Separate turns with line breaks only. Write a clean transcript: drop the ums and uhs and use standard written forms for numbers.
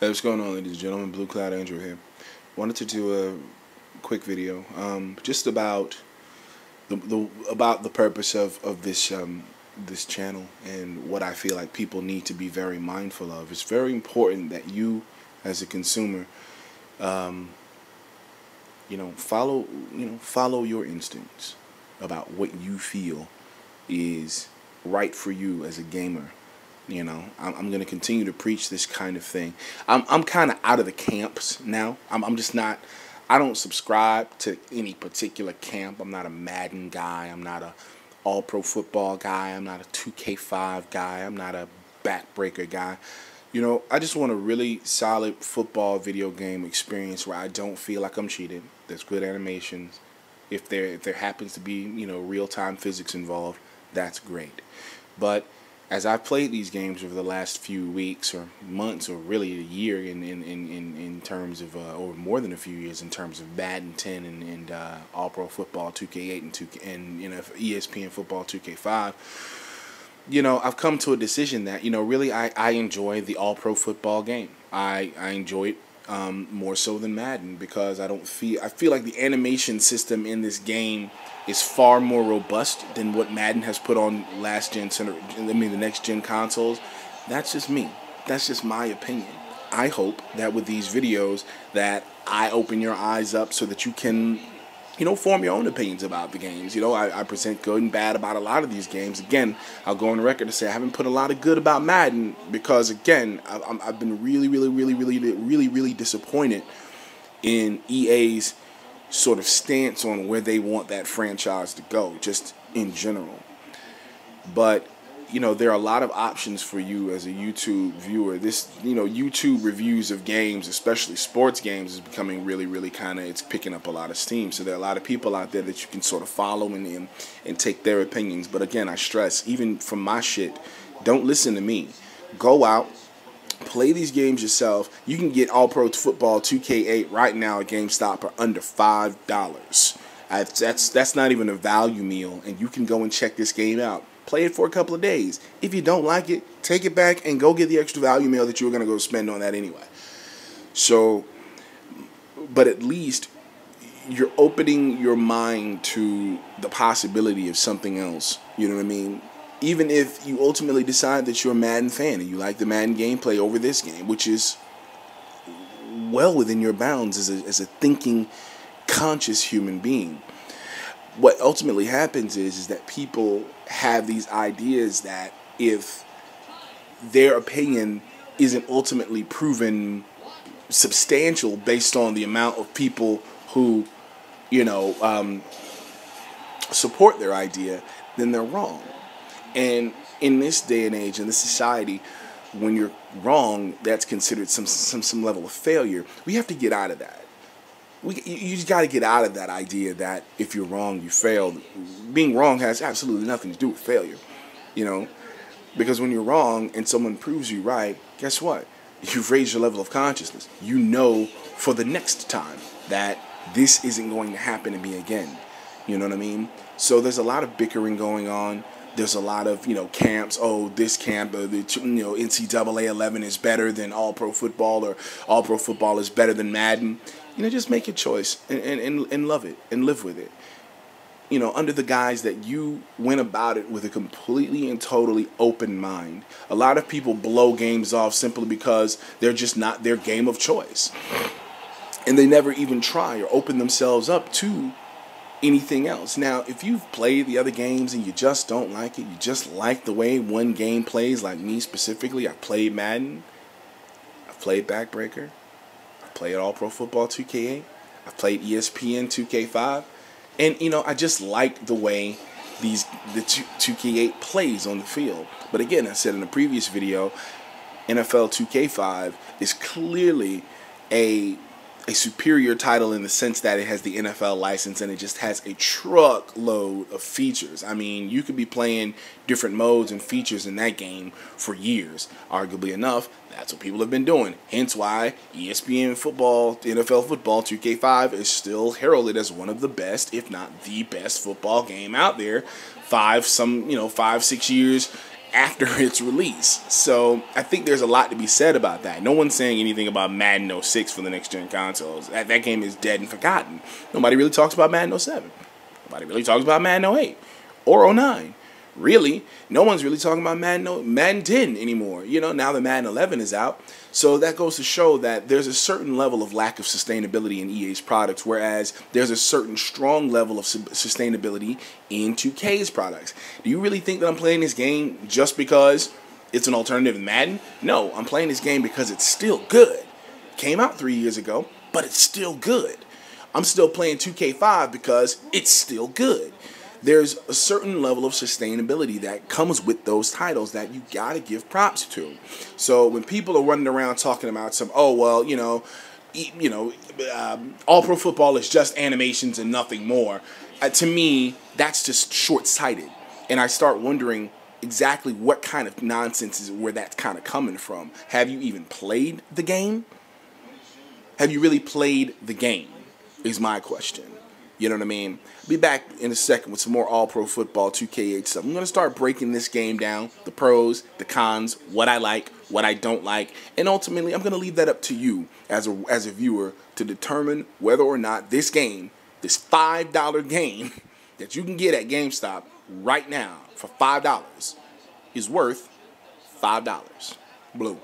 Hey, what's going on, ladies and gentlemen? Blue Cloud Andrew here. Wanted to do a quick video, just about the purpose of this this channel and what I feel like people need to be very mindful of. It's very important that you, as a consumer, follow your instincts about what you feel is right for you as a gamer. I'm going to continue to preach this kind of thing. I'm kind of out of the camps now. I'm just not. I don't subscribe to any particular camp. I'm not a Madden guy. I'm not a All-Pro Football guy. I'm not a 2K5 guy. I'm not a backbreaker guy. I just want a really solid football video game experience where I don't feel like I'm cheated. There's good animations. If there happens to be real-time physics involved, that's great. But as I've played these games over the last few weeks or months or really a year in terms of, or more than a few years in terms of Madden 10 and All-Pro Football 2K8 and ESPN Football 2K5, I've come to a decision that, really I enjoy the All-Pro Football game. I enjoy it more so than Madden because I feel like the animation system in this game is far more robust than what Madden has put on the next gen consoles. That's just me. That's just my opinion. I hope that with these videos that I open your eyes up so that you can, form your own opinions about the games. I present good and bad about a lot of these games. Again, I'll go on the record to say I haven't put a lot of good about Madden because, again, I've been really disappointed in EA's sort of stance on where they want that franchise to go, just in general. But there are a lot of options for you as a YouTube viewer. This YouTube reviews of games, especially sports games, is becoming really it's picking up a lot of steam. So there are a lot of people out there that you can sort of follow and take their opinions. But again, I stress, even from my shit, don't listen to me. Go out, play these games yourself. You can get All-Pro Football 2K8 right now at GameStop for under $5. That's not even a value meal, and you can go and check this game out. Play it for a couple of days. If you don't like it, take it back and go get the extra value meal that you were going to go spend on that anyway. So, but at least you're opening your mind to the possibility of something else. You know what I mean? Even if you ultimately decide that you're a Madden fan and you like the Madden gameplay over this game, which is well within your bounds as a thinking, conscious human being. What ultimately happens is that people have these ideas that if their opinion isn't ultimately proven substantial based on the amount of people who, support their idea, then they're wrong. And in this day and age, in this society, when you're wrong, that's considered some level of failure. We have to get out of that. You just got to get out of that idea that if you're wrong, you failed. Being wrong has absolutely nothing to do with failure, because when you're wrong and someone proves you right, guess what? You've raised your level of consciousness. You know for the next time that this isn't going to happen to me again. You know what I mean? So there's a lot of bickering going on. There's a lot of, camps. Oh, this camp, NCAA 11 is better than All-Pro Football, or All-Pro Football is better than Madden. Just make your choice and love it and live with it. Under the guise that you went about it with a completely and totally open mind. A lot of people blow games off simply because they're just not their game of choice. And they never even try or open themselves up to anything else. Now, if you've played the other games and you just don't like it, you just like the way one game plays, like me specifically, I played Madden, I've played Backbreaker, I've played All-Pro Football 2K8, I've played ESPN 2K5, and I just like the way the 2K8 plays on the field. But again, I said in a previous video, NFL 2K5 is clearly a superior title in the sense that it has the NFL license and it just has a truckload of features. I mean, you could be playing different modes and features in that game for years. Arguably enough, that's what people have been doing. Hence why ESPN Football, NFL Football 2K5 is still heralded as one of the best, if not the best football game out there. 5-6 years after its release. So I think there's a lot to be said about that. No one's saying anything about Madden 06 for the next gen consoles. That game is dead and forgotten. Nobody really talks about Madden 07. Nobody really talks about Madden 08 or 09. Really, no one's really talking about Madden 10 anymore. You know, now that Madden 11 is out. So that goes to show that there's a certain level of lack of sustainability in EA's products, whereas there's a certain strong level of sustainability in 2K's products. Do you really think that I'm playing this game just because it's an alternative to Madden? No, I'm playing this game because it's still good. Came out 3 years ago, but it's still good. I'm still playing 2K5 because it's still good. There's a certain level of sustainability that comes with those titles that you gotta give props to. So when people are running around talking about all pro football is just animations and nothing more, to me, that's just short-sighted. And I start wondering exactly what kind of nonsense is where that's kind of coming from. Have you even played the game? Have you really played the game, is my question. You know what I mean? I'll be back in a second with some more All-Pro Football 2K8 stuff. I'm going to start breaking this game down, the pros, the cons, what I like, what I don't like, and ultimately I'm going to leave that up to you as a viewer to determine whether or not this game, this $5 game that you can get at GameStop right now for $5 is worth $5. Blue.